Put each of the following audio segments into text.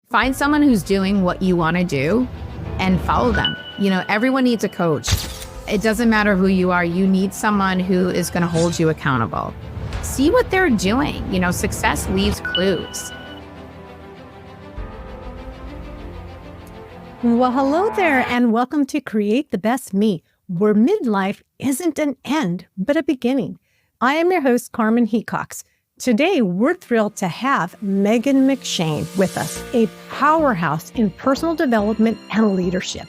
Find someone who's doing what you want to do and follow them. Everyone needs a coach. It doesn't matter who you are. You need someone who is going to hold you accountable. See what they're doing. Success leaves clues. Well, hello there, and welcome to Create the Best Me, where midlife isn't an end, but a beginning. I am your host, Carmen Hecox. Today, we're thrilled to have Megan McShane with us, a powerhouse in personal development and leadership.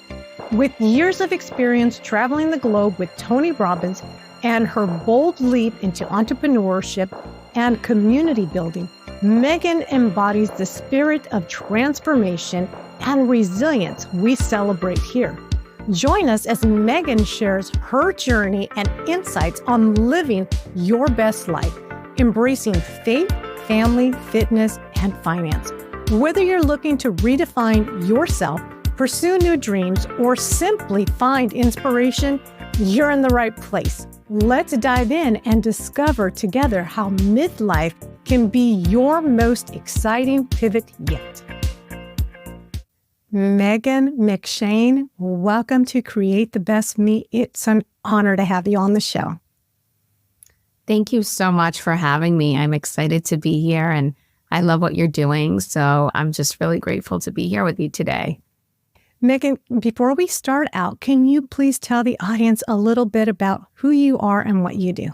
With years of experience traveling the globe with Tony Robbins and her bold leap into entrepreneurship and community building, Megan embodies the spirit of transformation and resilience we celebrate here. Join us as Megan shares her journey and insights on living your best life, embracing faith, family, fitness, and finance. Whether you're looking to redefine yourself, pursue new dreams, or simply find inspiration, you're in the right place. Let's dive in and discover together how midlife can be your most exciting pivot yet. Megan McShane, welcome to Create the Best Me. It's an honor to have you on the show. Thank you so much for having me. I'm excited to be here and I love what you're doing. So I'm just really grateful to be here with you today. Megan, before we start out, can you please tell the audience a little bit about who you are and what you do?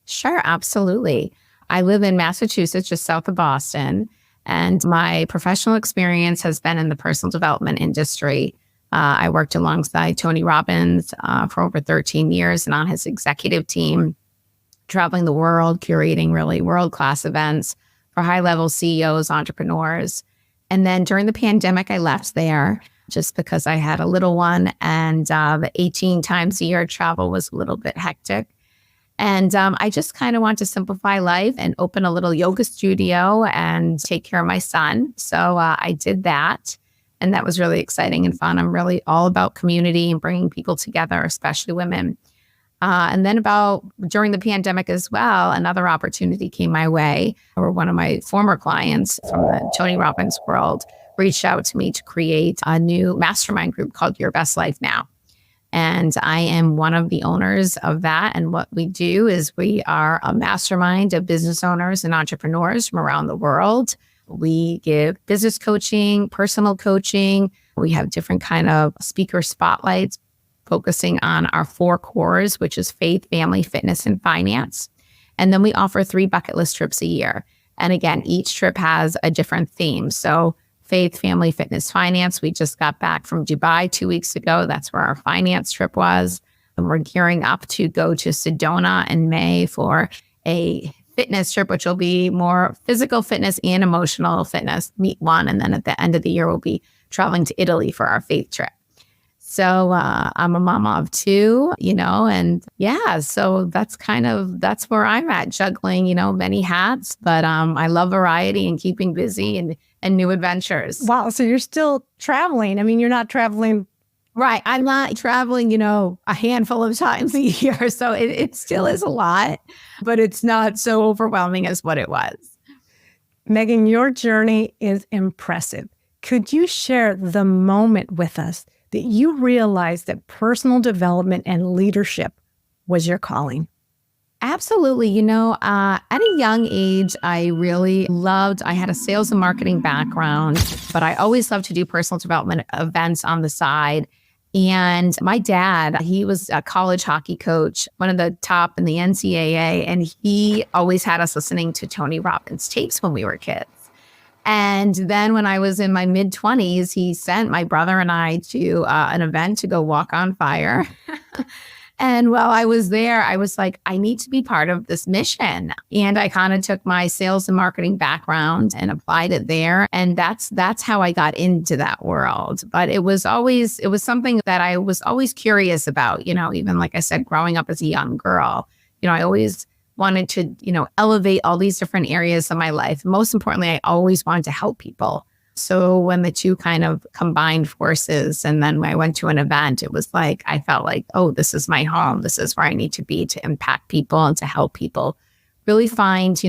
Sure, absolutely. I live in Massachusetts, just south of Boston, and my professional experience has been in the personal development industry. I worked alongside Tony Robbins for over 13 years and on his executive team, traveling the world, curating really world-class events for high-level CEOs, entrepreneurs. And then during the pandemic, I left there just because I had a little one and the 18 times a year travel was a little bit hectic. And I just kind of want to simplify life and open a little yoga studio and take care of my son. So I did that. And that was really exciting and fun. I'm really all about community and bringing people together, especially women. And then during the pandemic as well, another opportunity came my way, or one of my former clients from the Tony Robbins world reached out to me to create a new mastermind group called Your Best Life Now. And I am one of the owners of that. And what we do is we are a mastermind of business owners and entrepreneurs from around the world. We give business coaching, personal coaching. We have different kind of speaker spotlights focusing on our 4 cores, which is faith, family, fitness, and finance. And then we offer 3 bucket list trips a year. And again, each trip has a different theme. So faith, family, fitness, finance. We just got back from Dubai 2 weeks ago. That's where our finance trip was. And we're gearing up to go to Sedona in May for a fitness trip, which will be more physical fitness and emotional fitness, meet one. And then at the end of the year, we'll be traveling to Italy for our faith trip. So I'm a mama of 2, and yeah, so that's where I'm at, juggling, many hats, but I love variety and keeping busy and new adventures. Wow. So you're still traveling. I mean, you're not traveling. Right. I'm not traveling, a handful of times a year. So it still is a lot, but it's not so overwhelming as what it was. Megan, your journey is impressive. Could you share the moment with us that you realized that personal development and leadership was your calling? Absolutely. At a young age, I had a sales and marketing background, but I always loved to do personal development events on the side. And my dad, he was a college hockey coach, one of the top in the NCAA, and he always had us listening to Tony Robbins tapes when we were kids. And then when I was in my mid-20s, he sent my brother and I to an event to go walk on fire. And while I was there, I was like, I need to be part of this mission. And I kind of took my sales and marketing background and applied it there. And that's how I got into that world. But it was something that I was always curious about, even like I said, growing up as a young girl, I always wanted to, elevate all these different areas of my life. Most importantly, I always wanted to help people. So when the two kind of combined forces, and then when I went to an event, it was like, I felt like, oh, this is my home. This is where I need to be to impact people and to help people really find,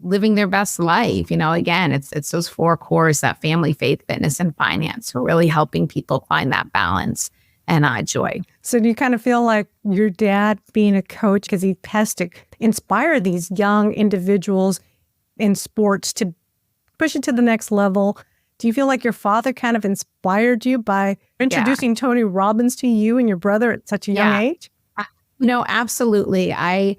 living their best life. Again, it's those four cores, that family, faith, fitness, and finance, who are really helping people find that balance and joy. So do you kind of feel like your dad being a coach, because he has to inspire these young individuals in sports to push it to the next level? Do you feel like your father kind of inspired you by introducing Tony Robbins to you and your brother at such a young age? No, absolutely. I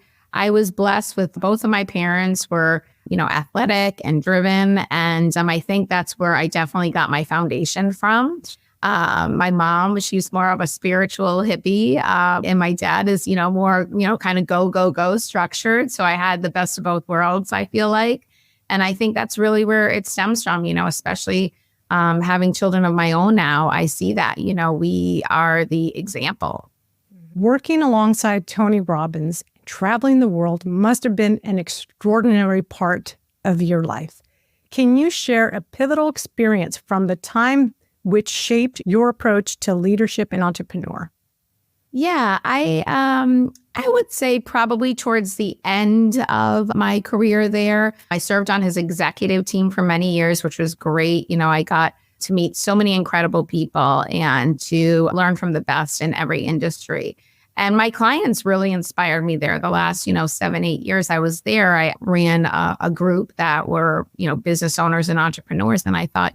was blessed with both of my parents were, athletic and driven. And I think that's where I definitely got my foundation from. My mom, she's more of a spiritual hippie. And my dad is, more, kind of go structured. So I had the best of both worlds, I feel like. And I think that's really where it stems from, especially having children of my own now. I see that, we are the example. Working alongside Tony Robbins, traveling the world must have been an extraordinary part of your life. Can you share a pivotal experience from the time which shaped your approach to leadership and entrepreneur? Yeah, I would say probably towards the end of my career there. I served on his executive team for many years, which was great. I got to meet so many incredible people and to learn from the best in every industry. And my clients really inspired me there. The last, 7-8 years I was there, I ran a group that were, business owners and entrepreneurs. And I thought,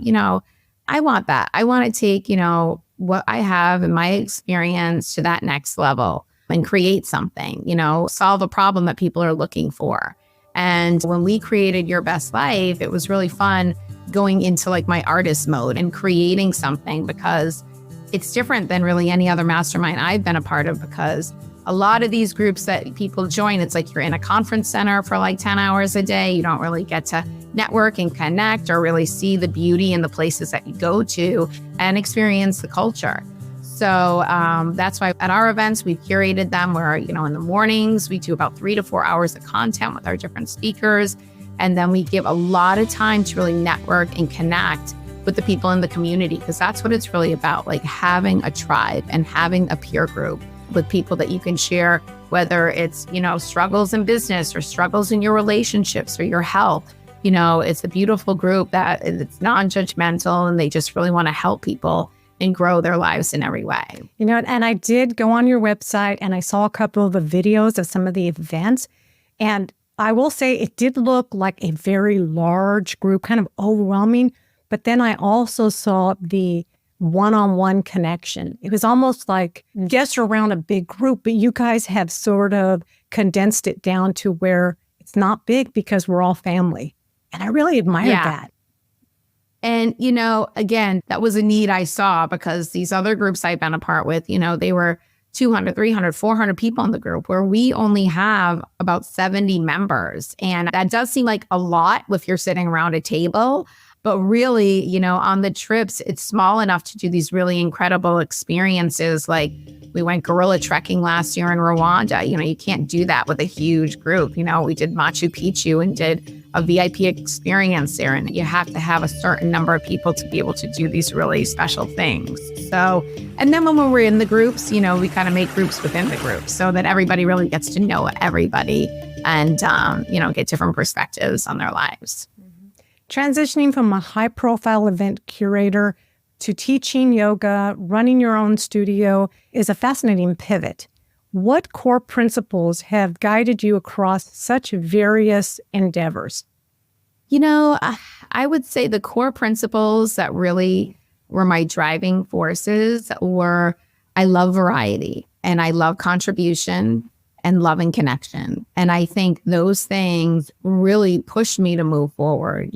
I want that. I want to take, what I have in my experience to that next level and create something, solve a problem that people are looking for. And when we created Your Best Life, it was really fun going into like my artist mode and creating something, because it's different than really any other mastermind I've been a part of, because a lot of these groups that people join, it's like you're in a conference center for like 10 hours a day. You don't really get to network and connect or really see the beauty in the places that you go to and experience the culture. So that's why at our events, we've curated them where, in the mornings, we do about 3 to 4 hours of content with our different speakers. And then we give a lot of time to really network and connect with the people in the community, because that's what it's really about, like having a tribe and having a peer group with people that you can share, whether it's, struggles in business or struggles in your relationships or your health. It's a beautiful group that it's non-judgmental and they just really want to help people and grow their lives in every way. And I did go on your website and I saw a couple of the videos of some of the events. And I will say it did look like a very large group, kind of overwhelming. But then I also saw the one-on-one connection. It was almost like, yes, you're around a big group, but you guys have sort of condensed it down to where it's not big because we're all family. And I really admired that. And, again, that was a need I saw, because these other groups I've been a part with, they were 200, 300, 400 people in the group, where we only have about 70 members. And that does seem like a lot if you're sitting around a table. But really, on the trips, it's small enough to do these really incredible experiences. Like we went gorilla trekking last year in Rwanda. You can't do that with a huge group. We did Machu Picchu and did a VIP experience there. And you have to have a certain number of people to be able to do these really special things. So, and then when we're in the groups, we kind of make groups within the groups so that everybody really gets to know everybody and, get different perspectives on their lives. Transitioning from a high-profile event curator to teaching yoga, running your own studio is a fascinating pivot. What core principles have guided you across such various endeavors? I would say the core principles that really were my driving forces were, I love variety and I love contribution and love and connection. And I think those things really pushed me to move forward.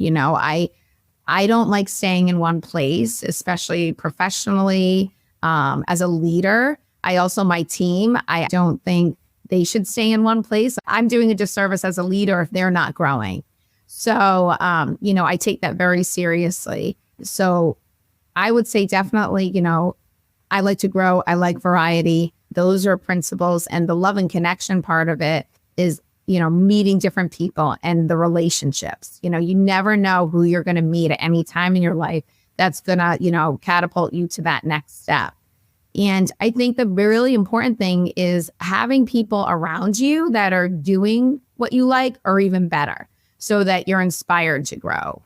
I don't like staying in one place, especially professionally, as a leader. My team, I don't think they should stay in one place. I'm doing a disservice as a leader if they're not growing. So, I take that very seriously. So I would say definitely, I like to grow. I like variety. Those are principles. And the love and connection part of it is, meeting different people and the relationships. You never know who you're going to meet at any time in your life that's going to, catapult you to that next step. And I think the really important thing is having people around you that are doing what you like or even better. so that you're inspired to grow.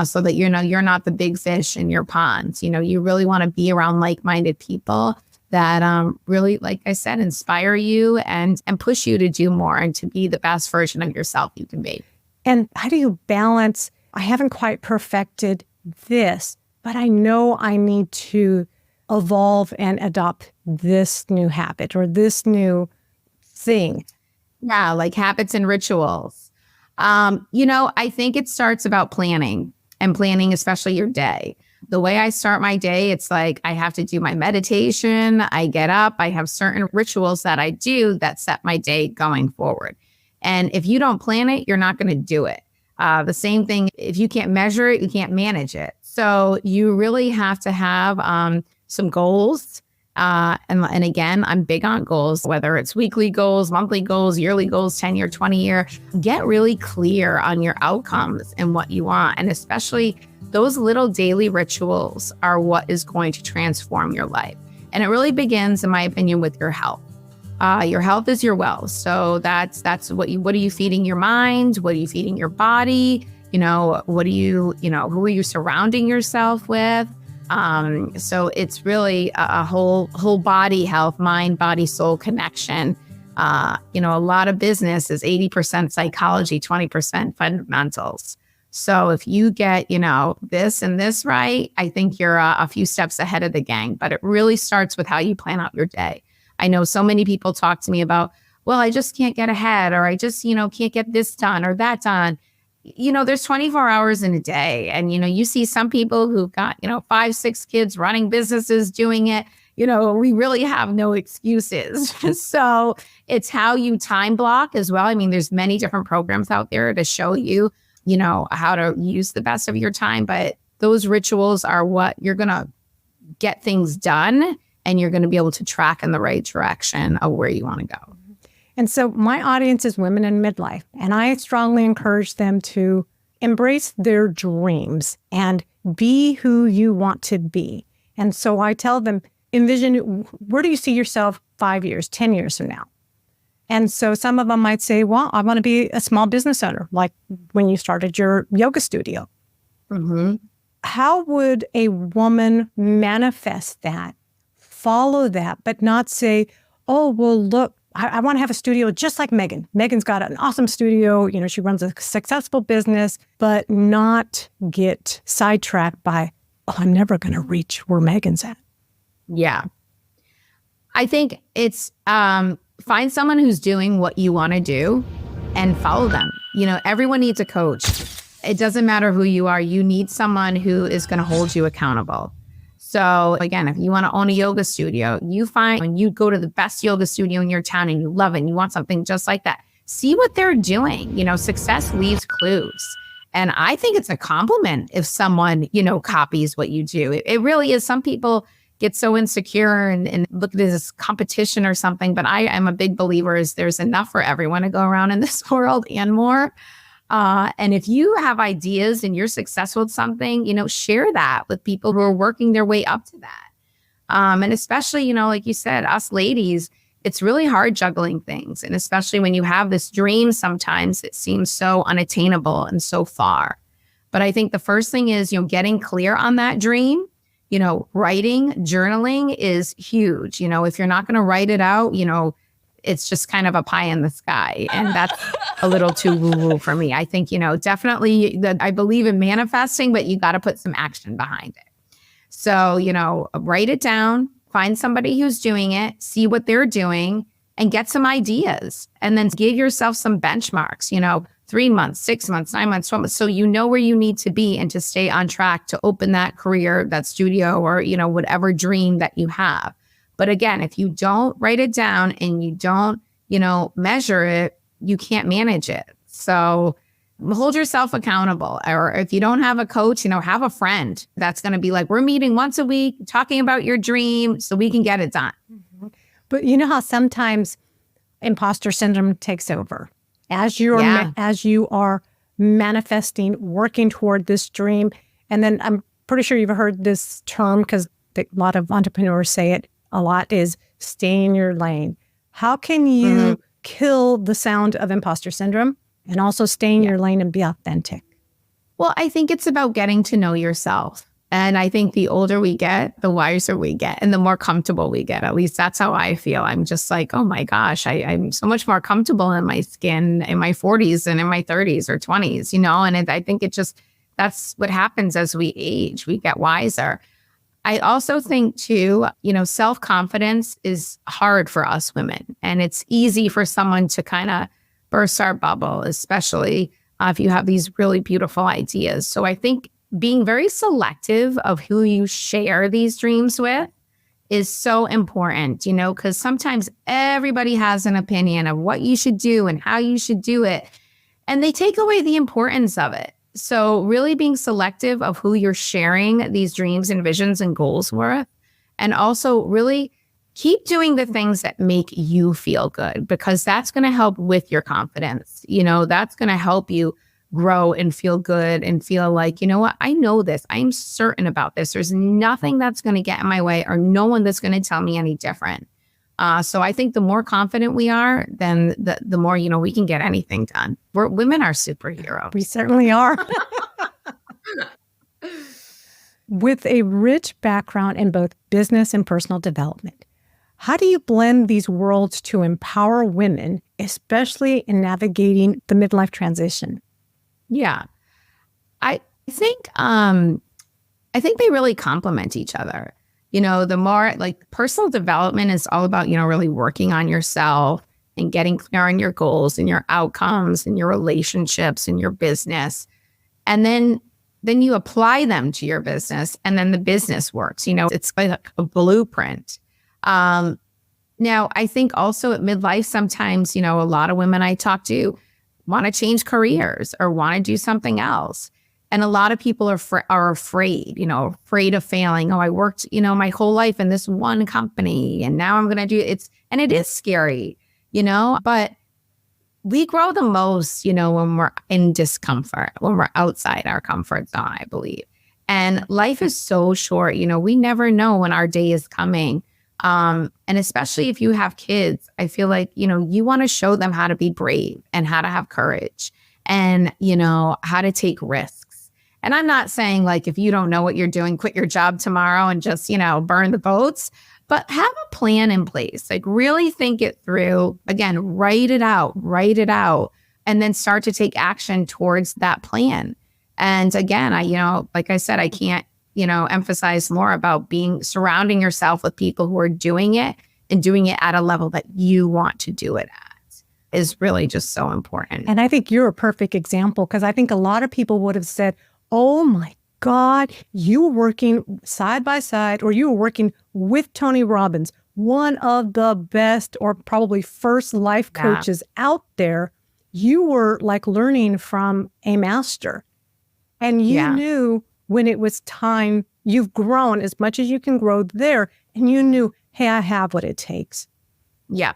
So that, you're not the big fish in your pond. You really want to be around like-minded people that really, like I said, inspire you and push you to do more and to be the best version of yourself you can be. And how do you balance, I haven't quite perfected this, but I know I need to evolve and adopt this new habit or this new thing? Yeah, like habits and rituals. I think it starts about planning and planning, especially your day. The way I start my day, it's like I have to do my meditation. I get up. I have certain rituals that I do that set my day going forward. And if you don't plan it, you're not going to do it. The same thing, if you can't measure it, you can't manage it. So you really have to have some goals. And again, I'm big on goals, whether it's weekly goals, monthly goals, yearly goals, 10-year, 20-year. Get really clear on your outcomes and what you want. And especially those little daily rituals are what is going to transform your life. And it really begins, in my opinion, with your health. Your health is your wealth. So that's what are you feeding your mind? What are you feeding your body? What are you, who are you surrounding yourself with? So it's really a whole body health, mind, body, soul connection. A lot of business is 80% psychology, 20% fundamentals. So if you get, this and this right, I think you're a few steps ahead of the gang. But it really starts with how you plan out your day. I know so many people talk to me about, well, I just can't get ahead, or I just, can't get this done or that done. There's 24 hours in a day. And, you see some people who've got, 5, 6 kids running businesses, doing it. We really have no excuses. So it's how you time block as well. I mean, there's many different programs out there to show you, how to use the best of your time. But those rituals are what you're going to get things done, and you're going to be able to track in the right direction of where you want to go. And so my audience is women in midlife, and I strongly encourage them to embrace their dreams and be who you want to be. And so I tell them, envision, where do you see yourself 5 years, 10 years from now? And so some of them might say, well, I want to be a small business owner, like when you started your yoga studio. Mm-hmm. How would a woman manifest that, follow that, but not say, oh, well, look, I want to have a studio just like Megan. Megan's got an awesome studio. She runs a successful business, but not get sidetracked by, oh, I'm never going to reach where Megan's at. Yeah. I think it's find someone who's doing what you want to do and follow them. Everyone needs a coach. It doesn't matter who you are. You need someone who is going to hold you accountable. So again, if you want to own a yoga studio, you find when you go to the best yoga studio in your town and you love it and you want something just like that, see what they're doing. Success leaves clues. And I think it's a compliment if someone, copies what you do. It really is. Some people get so insecure and look at it as competition or something. But I am a big believer is there's enough for everyone to go around in this world and more. And if you have ideas and you're successful with something, share that with people who are working their way up to that. And especially, like you said, us ladies, it's really hard juggling things. And especially when you have this dream, sometimes it seems so unattainable and so far. But I think the first thing is, getting clear on that dream, writing, journaling is huge. If you're not going to write it out, it's just kind of a pie in the sky. And that's a little too woo-woo for me. I think, definitely I believe in manifesting, but you got to put some action behind it. So, write it down, find somebody who's doing it, see what they're doing, and get some ideas. And then give yourself some benchmarks, 3 months, 6 months, 9 months, 12 months. So you know where you need to be and to stay on track to open that career, that studio, or, whatever dream that you have. But again, if you don't write it down and you don't, measure it, you can't manage it. So hold yourself accountable. Or if you don't have a coach, have a friend that's going to be like, we're meeting once a week, talking about your dream so we can get it done. Mm-hmm. But you know how sometimes imposter syndrome takes over as you are manifesting, working toward this dream. And then I'm pretty sure you've heard this term because a lot of entrepreneurs say it a lot, is stay in your lane. How can you kill the sound of imposter syndrome and also stay in your lane and be authentic? Well, I think it's about getting to know yourself. And I think the older we get, the wiser we get and the more comfortable we get. At least that's how I feel. I'm just like, oh my gosh, I'm so much more comfortable in my skin in my 40s than in my 30s or 20s, and I think that's what happens as we age. We get wiser. I also think too, self-confidence is hard for us women. And it's easy for someone to kind of burst our bubble, especially if you have these really beautiful ideas. So I think being very selective of who you share these dreams with is so important, because sometimes everybody has an opinion of what you should do and how you should do it. And they take away the importance of it. So really being selective of who you're sharing these dreams and visions and goals with, and also really keep doing the things that make you feel good, because that's going to help with your confidence. That's going to help you grow and feel good and feel like, what, I know this. I'm certain about this. There's nothing that's going to get in my way or no one that's going to tell me any different. So I think the more confident we are, then the more, we can get anything done. Women are superheroes. We certainly are. With a rich background in both business and personal development, how do you blend these worlds to empower women, especially in navigating the midlife transition? Yeah, I think they really complement each other. The more personal development is all about, really working on yourself and getting clear on your goals and your outcomes and your relationships and your business. And then you apply them to your business and then the business works. It's like a blueprint. Now, I think also at midlife, sometimes, a lot of women I talk to want to change careers or want to do something else. And a lot of people are afraid, afraid of failing. Oh, I worked, my whole life in this one company and now I'm going to do it. And it is scary, but we grow the most, when we're in discomfort, when we're outside our comfort zone, I believe. And life is so short, we never know when our day is coming. And especially if you have kids, I feel like, you want to show them how to be brave and how to have courage and, how to take risks. And I'm not saying if you don't know what you're doing, quit your job tomorrow and just, burn the boats, but have a plan in place. Really think it through. Again, write it out, and then start to take action towards that plan. And again, like I said, I can't, emphasize more about surrounding yourself with people who are doing it and doing it at a level that you want to do it at is really just so important. And I think you're a perfect example, because I think a lot of people would have said, oh my God, you were working side by side, or you were working with Tony Robbins, one of the best or probably first life coaches out there. You were learning from a master, and you knew when it was time. You've grown as much as you can grow there, and you knew, hey, I have what it takes. Yeah.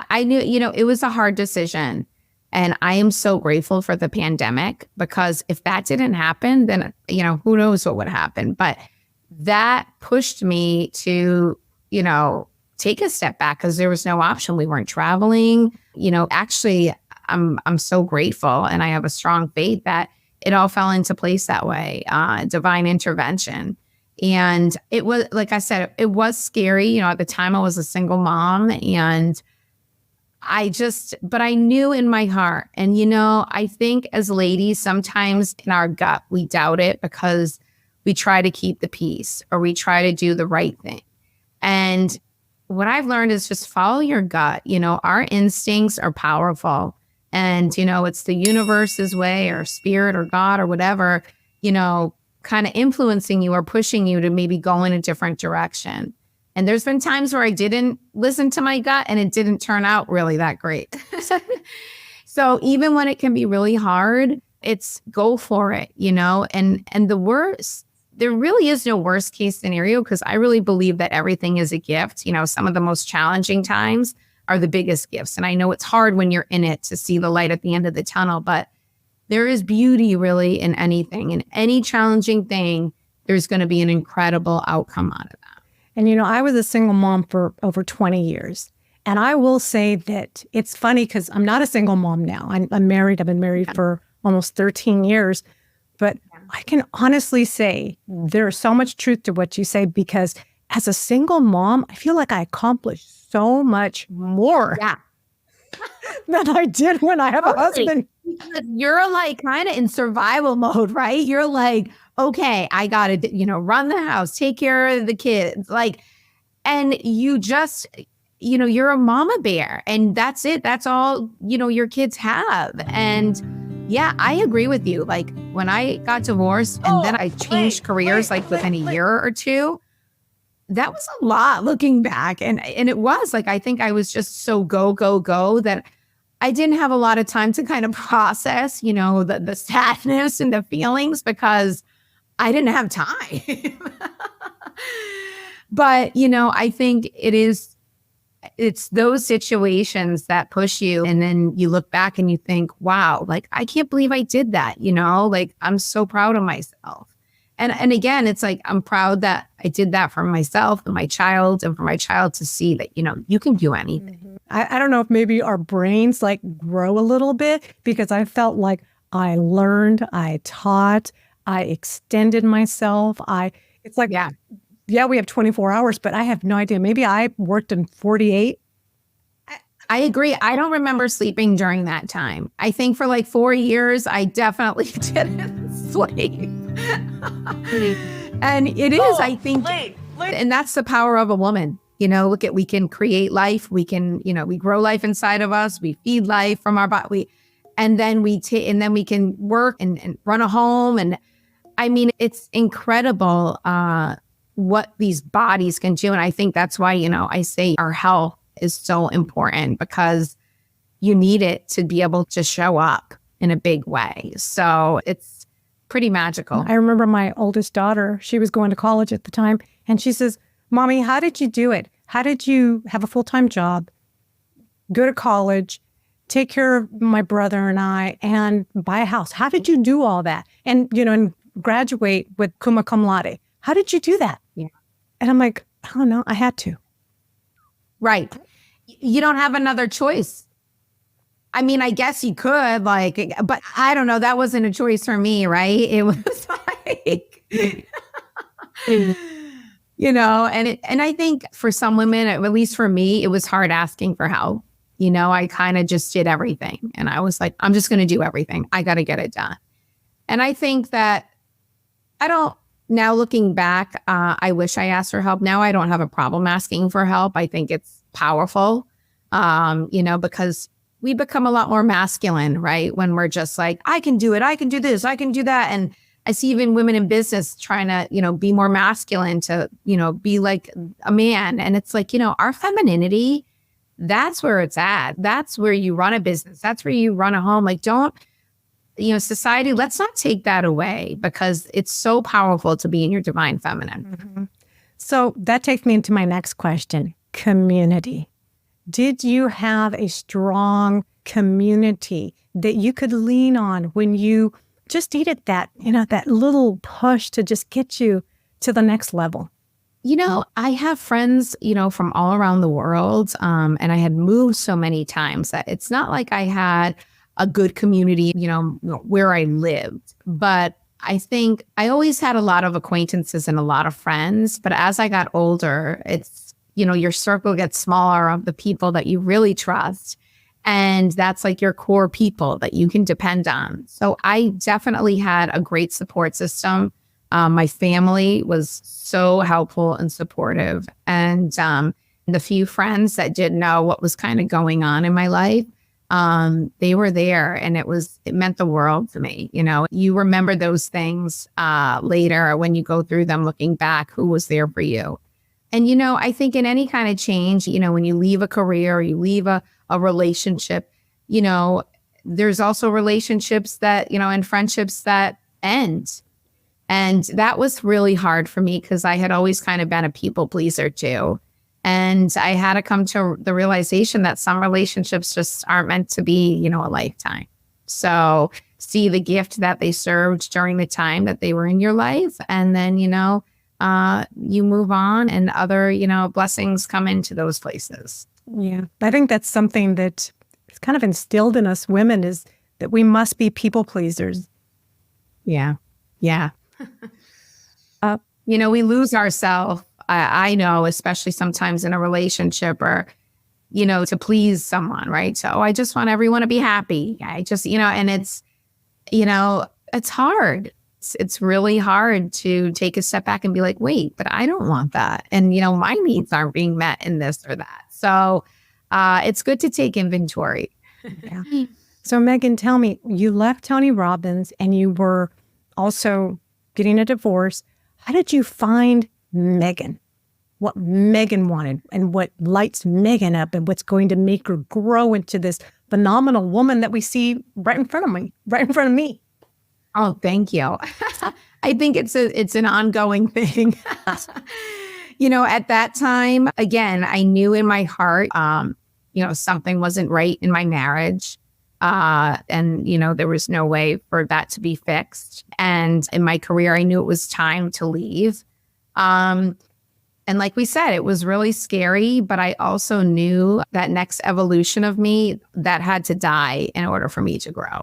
I knew, it was a hard decision. And I am so grateful for the pandemic, because if that didn't happen, then, who knows what would happen. But that pushed me to, take a step back, because there was no option. We weren't traveling. Actually, I'm so grateful, and I have a strong faith that it all fell into place that way, divine intervention. And it was, like I said, it was scary. At the time I was a single mom, and but I knew in my heart. And, I think as ladies, sometimes in our gut, we doubt it because we try to keep the peace or we try to do the right thing. And what I've learned is just follow your gut. Our instincts are powerful. And, it's the universe's way or spirit or God or whatever, kind of influencing you or pushing you to maybe go in a different direction. And there's been times where I didn't listen to my gut and it didn't turn out really that great. So even when it can be really hard, it's go for it, and the worst, there really is no worst case scenario, because I really believe that everything is a gift. Some of the most challenging times are the biggest gifts. And I know it's hard when you're in it to see the light at the end of the tunnel, but there is beauty really in anything. In any challenging thing, there's going to be an incredible outcome out of that. And, I was a single mom for over 20 years. And I will say that it's funny because I'm not a single mom now. I'm married. I've been married for almost 13 years. But I can honestly say there's so much truth to what you say, because as a single mom, I feel like I accomplished so much more than I did when I have a husband. Because you're like kind of in survival mode, right? You're like, okay, I got to, run the house, take care of the kids. Like, and you just, you're a mama bear, and that's it. That's all, your kids have. And yeah, I agree with you. Like when I got divorced and then I changed careers like within a year or two, that was a lot looking back. And it was like, I think I was just so go, go, go that I didn't have a lot of time to kind of process, the sadness and the feelings, because I didn't have time. But, I think it's those situations that push you. And then you look back and you think, wow, like, I can't believe I did that. Like, I'm so proud of myself. And again, it's like, I'm proud that I did that for myself and my child, and for my child to see that, you can do anything. Mm-hmm. I don't know if maybe our brains like grow a little bit, because I felt like I learned, I taught, I extended myself. It's like, yeah, we have 24 hours, but I have no idea. Maybe I worked in 48. I agree. I don't remember sleeping during that time. I think for like 4 years, I definitely didn't sleep. And it is, I think, and that's the power of a woman. We can create life. We can, we grow life inside of us. We feed life from our body. And then we can work and run a home. And I mean, it's incredible what these bodies can do. And I think that's why, I say our health is so important, because you need it to be able to show up in a big way. So it's pretty magical. I remember my oldest daughter, she was going to college at the time, and she says, Mommy, how did you do it? How did you have a full-time job, go to college, take care of my brother and I, and buy a house? How did you do all that? And, and graduate with cum laude. How did you do that? Yeah. And I'm like, I don't know. I had to. Right. You don't have another choice. I mean, I guess you could, but I don't know. That wasn't a choice for me, right? It was like, and I think for some women, at least for me, it was hard asking for help. I kind of just did everything. And I was like, I'm just going to do everything. I got to get it done. And I think that now looking back, I wish I asked for help. Now I don't have a problem asking for help. I think it's powerful, because we become a lot more masculine, right? When we're just like, I can do it. I can do this. I can do that. And I see even women in business trying to, be more masculine to, be like a man. And it's like, our femininity, that's where it's at. That's where you run a business. That's where you run a home. Like, don't, society, let's not take that away, because it's so powerful to be in your divine feminine. Mm-hmm. So that takes me into my next question. Community. Did you have a strong community that you could lean on when you just needed that, that little push to just get you to the next level? I have friends, from all around the world. And I had moved so many times that it's not like I had a good community, where I lived. But I think I always had a lot of acquaintances and a lot of friends. But as I got older, it's, your circle gets smaller of the people that you really trust. And that's like your core people that you can depend on. So I definitely had a great support system. My family was so helpful and supportive. And the few friends that didn't know what was kind of going on in my life, they were there, and it meant the world to me. You remember those things later when you go through them, looking back, who was there for you. And, I think in any kind of change, when you leave a career or you leave a relationship, there's also relationships that, and friendships that end. And that was really hard for me, because I had always kind of been a people pleaser too. And I had to come to the realization that some relationships just aren't meant to be, a lifetime. So see the gift that they served during the time that they were in your life. And then, you move on, and other, blessings come into those places. Yeah. I think that's something that is kind of instilled in us women, is that we must be people pleasers. Yeah. Yeah. Uh, We lose ourselves. I know, especially sometimes in a relationship or, to please someone, right? So I just want everyone to be happy. I just, and it's hard. It's really hard to take a step back and be like, wait, but I don't want that. And, my needs aren't being met in this or that. So it's good to take inventory. Yeah. So Megan, tell me, you left Tony Robbins and you were also getting a divorce. How did you find Megan? What Megan wanted and what lights Megan up and what's going to make her grow into this phenomenal woman that we see right in front of me. Oh, thank you. I think it's an ongoing thing. At that time, again, I knew in my heart, something wasn't right in my marriage. And there was no way for that to be fixed. And in my career, I knew it was time to leave. And like we said, it was really scary, but I also knew that next evolution of me that had to die in order for me to grow.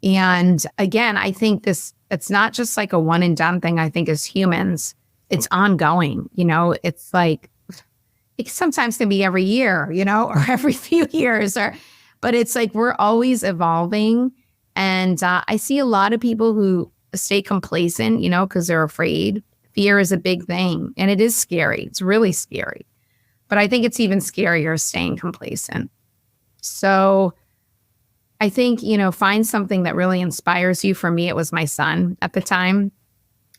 And again, I think it's not just like a one and done thing. I think as humans, it's ongoing. It's like, it sometimes can be every year, or every few years, but it's like we're always evolving. And I see a lot of people who stay complacent, because they're afraid. Fear is a big thing, and it is scary. It's really scary. But I think it's even scarier staying complacent. So I think, find something that really inspires you. For me, it was my son at the time.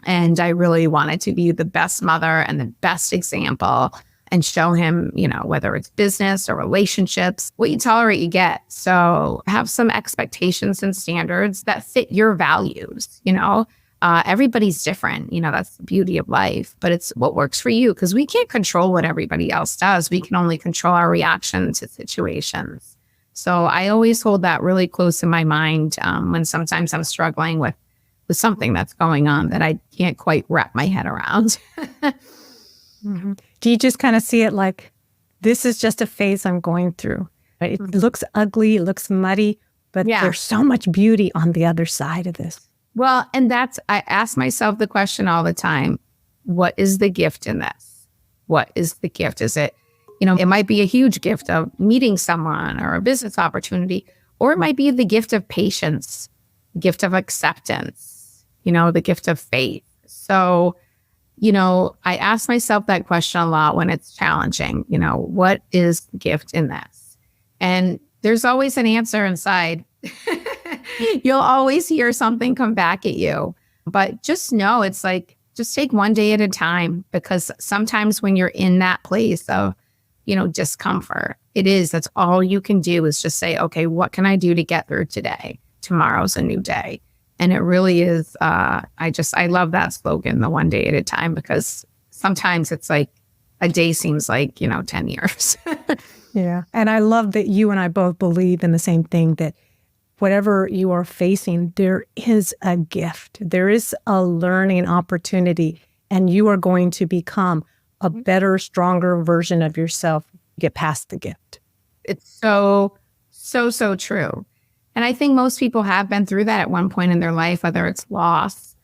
And I really wanted to be the best mother and the best example and show him, whether it's business or relationships, what you tolerate, you get. So have some expectations and standards that fit your values, everybody's different. That's the beauty of life, but it's what works for you, because we can't control what everybody else does. We can only control our reaction to situations. So I always hold that really close in my mind when sometimes I'm struggling with something that's going on that I can't quite wrap my head around. Mm-hmm. Do you just kind of see it like, this is just a phase I'm going through? Right? It looks ugly, it looks muddy, but there's so much beauty on the other side of this. Well, and I ask myself the question all the time, what is the gift in this? What is the gift? Is it, it might be a huge gift of meeting someone or a business opportunity, or it might be the gift of patience, gift of acceptance, the gift of faith. So, I ask myself that question a lot when it's challenging, what is the gift in this? And there's always an answer inside. You'll always hear something come back at you, but just know it's like, just take one day at a time, because sometimes when you're in that place of, discomfort, that's all you can do is just say, okay, what can I do to get through today? Tomorrow's a new day. And it really is, I love that slogan, the one day at a time, because sometimes it's like a day seems like, 10 years. Yeah. And I love that you and I both believe in the same thing, that whatever you are facing, there is a gift. There is a learning opportunity, and you are going to become a better, stronger version of yourself. Get past the gift. It's so true. And I think most people have been through that at one point in their life, whether it's loss,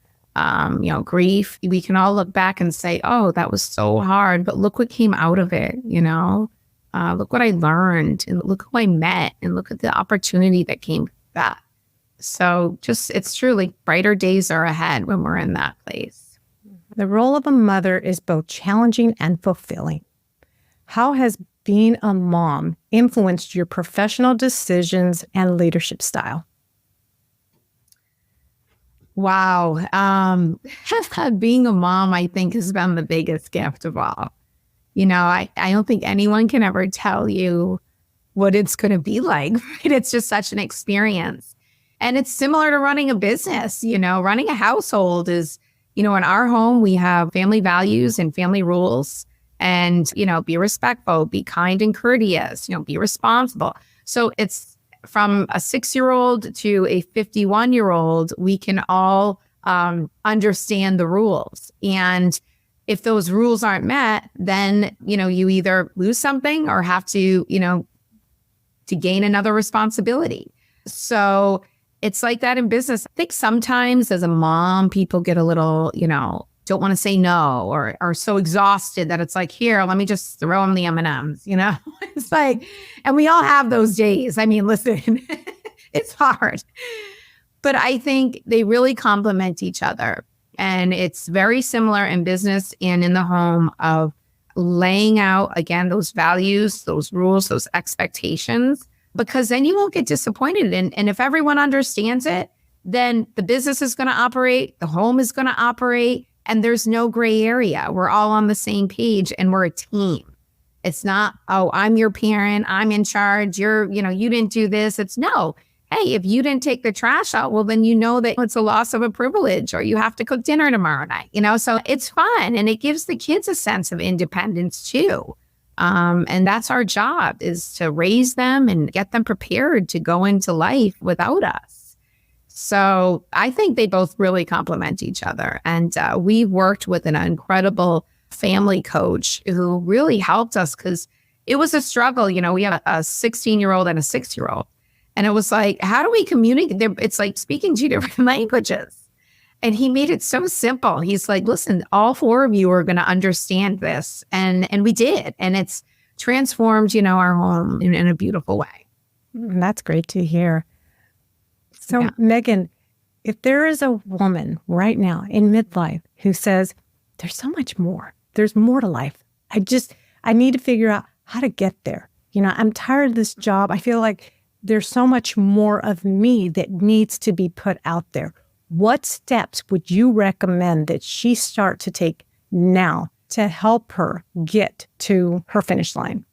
grief. We can all look back and say, oh, that was so hard, but look what came out of it, look what I learned, and look who I met, and look at the opportunity that came from that. So it's truly brighter days are ahead when we're in that place. The role of a mother is both challenging and fulfilling. How has being a mom influenced your professional decisions and leadership style? Wow. Being a mom, I think, has been the biggest gift of all. I don't think anyone can ever tell you what it's going to be like, right? It's just such an experience. And it's similar to running a business, running a household is, in our home, we have family values and family rules. And, be respectful, be kind and courteous, be responsible. So it's from a 6-year-old to a 51-year-old, we can all understand the rules. And if those rules aren't met, then, you either lose something or have to, to gain another responsibility. So it's like that in business. I think sometimes as a mom, people get a little, don't want to say no, or are so exhausted that it's like, here, let me just throw them the M&Ms, It's like, and we all have those days. I mean, listen, it's hard. But I think they really complement each other. And it's very similar in business and in the home of laying out, again, those values, those rules, those expectations, because then you won't get disappointed. And if everyone understands it, then the business is going to operate, the home is going to operate, and there's no gray area. We're all on the same page and we're a team. It's not, oh, I'm your parent, I'm in charge, you didn't do this. It's no, hey, if you didn't take the trash out, well, then that it's a loss of a privilege, or you have to cook dinner tomorrow night, so it's fun. And it gives the kids a sense of independence too. And that's our job, is to raise them and get them prepared to go into life without us. So I think they both really complement each other. And we worked with an incredible family coach who really helped us, because it was a struggle. We have a 16-year-old and a 6-year-old. And it was like, how do we communicate? It's like speaking two different languages. And he made it so simple. He's like, listen, all 4 of you are going to understand this. And we did. And it's transformed, our home in a beautiful way. That's great to hear. So, yeah. Megan, if there is a woman right now in midlife who says, there's so much more, there's more to life. I need to figure out how to get there. I'm tired of this job. I feel like there's so much more of me that needs to be put out there. What steps would you recommend that she start to take now to help her get to her finish line?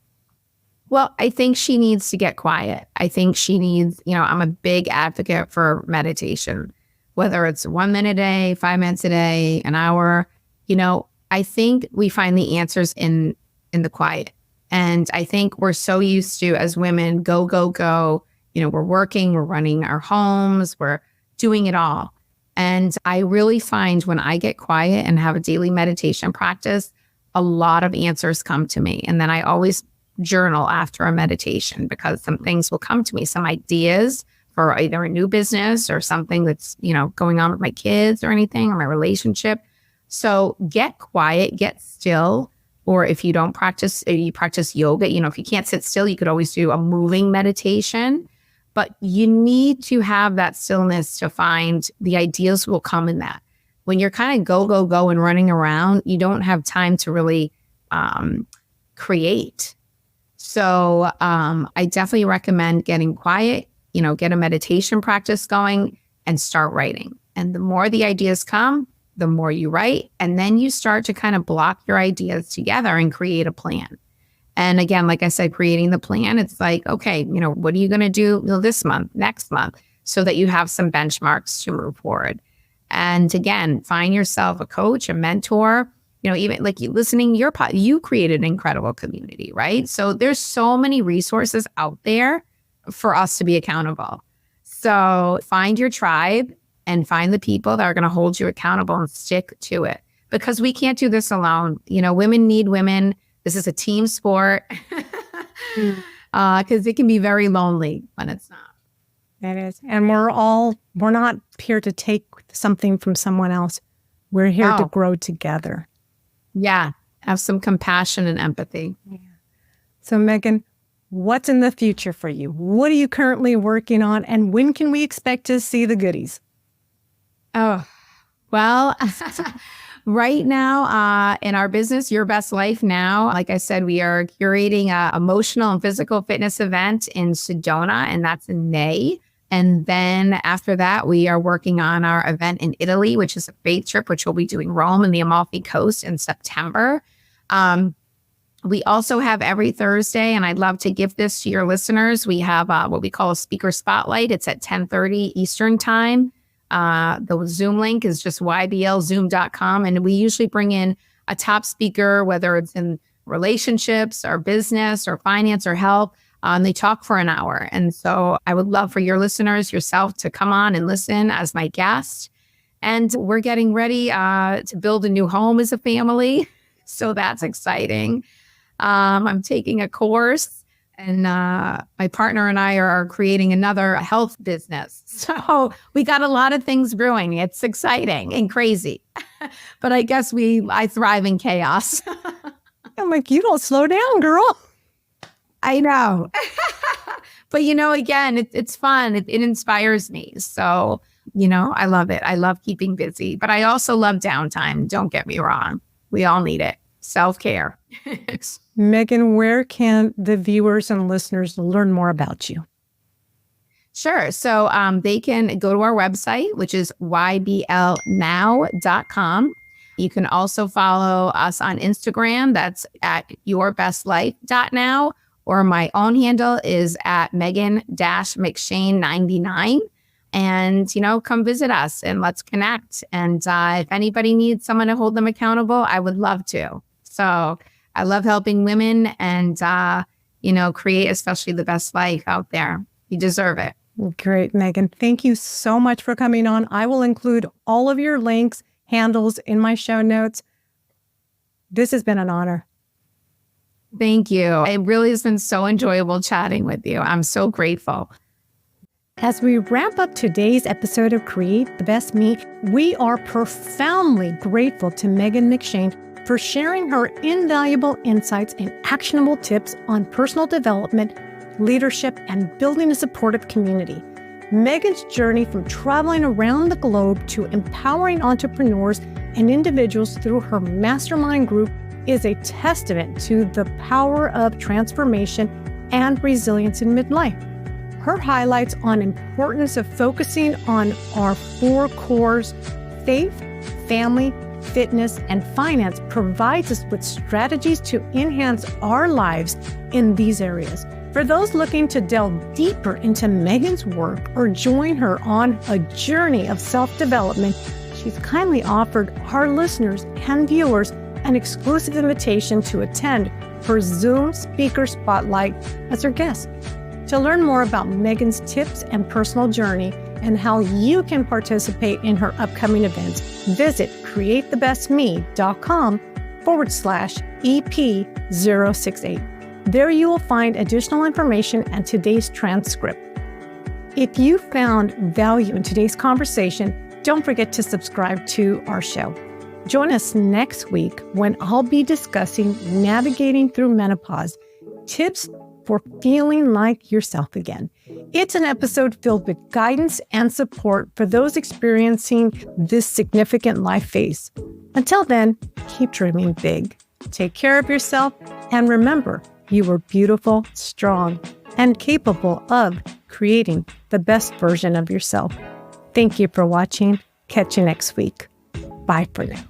Well, I think she needs to get quiet. I think she needs, I'm a big advocate for meditation, whether it's 1 minute a day, 5 minutes a day, an hour. I think we find the answers in the quiet. And I think we're so used to, as women, go, go, go. We're working, we're running our homes, we're doing it all. And I really find when I get quiet and have a daily meditation practice, a lot of answers come to me. And then I always journal after a meditation, because some things will come to me, some ideas for either a new business or something that's, going on with my kids or anything, or my relationship. So get quiet, get still. Or if you don't practice, you practice yoga, if you can't sit still, you could always do a moving meditation. But you need to have that stillness to find the ideas will come in that. When you're kind of go, go, go and running around, you don't have time to really create. So I definitely recommend getting quiet, get a meditation practice going and start writing. And the more the ideas come, the more you write. And then you start to kind of block your ideas together and create a plan. And again, like I said, creating the plan, it's like, okay, what are you going to do this month, next month, so that you have some benchmarks to move forward. And again, find yourself a coach, a mentor. Even like you listening to your pod, you created an incredible community, right? So there's so many resources out there for us to be accountable. So find your tribe and find the people that are going to hold you accountable and stick to it, because we can't do this alone. Women need women. This is a team sport, because it can be very lonely when it's not. It is. And we're not here to take something from someone else. We're here to grow together. Yeah. Have some compassion and empathy. Yeah. So Megan, what's in the future for you? What are you currently working on? And when can we expect to see the goodies? Oh, well, right now in our business, Your Best Life Now, like I said, we are curating an emotional and physical fitness event in Sedona, and that's in May. And then after that, we are working on our event in Italy, which is a faith trip, which we'll be doing Rome and the Amalfi Coast in September. We also have every Thursday, and I'd love to give this to your listeners. We have what we call a speaker spotlight. It's at 10:30 Eastern time. The Zoom link is just yblzoom.com. And we usually bring in a top speaker, whether it's in relationships or business or finance or health. They talk for an hour. And so I would love for your listeners, yourself, to come on and listen as my guest. And we're getting ready to build a new home as a family. So that's exciting. I'm taking a course, and my partner and I are creating another health business. So we got a lot of things brewing. It's exciting and crazy. But I guess I thrive in chaos. I'm like, you don't slow down, girl. I know. But, again, it's fun. It inspires me. So, I love it. I love keeping busy, but I also love downtime. Don't get me wrong. We all need it. Self-care. Megan, where can the viewers and listeners learn more about you? Sure. So they can go to our website, which is yblnow.com. You can also follow us on Instagram. That's at yourbestlife.now. Or my own handle is at Megan-McShane99. And, come visit us and let's connect. And if anybody needs someone to hold them accountable, I would love to. So I love helping women and, create especially the best life out there. You deserve it. Great, Megan. Thank you so much for coming on. I will include all of your links, handles in my show notes. This has been an honor. Thank you. It really has been so enjoyable chatting with you. I'm so grateful. As we wrap up today's episode of Create the Best Me, we are profoundly grateful to Megan McShane for sharing her invaluable insights and actionable tips on personal development, leadership, and building a supportive community. Megan's journey from traveling around the globe to empowering entrepreneurs and individuals through her Mastermind group is a testament to the power of transformation and resilience in midlife. Her highlights on importance of focusing on our 4 cores, faith, family, fitness, and finance provides us with strategies to enhance our lives in these areas. For those looking to delve deeper into Megan's work or join her on a journey of self-development, she's kindly offered our listeners and viewers an exclusive invitation to attend her Zoom Speaker Spotlight as her guest. To learn more about Megan's tips and personal journey and how you can participate in her upcoming events, visit createthebestme.com/EP068. There you will find additional information and today's transcript. If you found value in today's conversation, don't forget to subscribe to our show. Join us next week when I'll be discussing navigating through menopause, tips for feeling like yourself again. It's an episode filled with guidance and support for those experiencing this significant life phase. Until then, keep dreaming big. Take care of yourself, and remember, you are beautiful, strong, and capable of creating the best version of yourself. Thank you for watching. Catch you next week. Bye for now.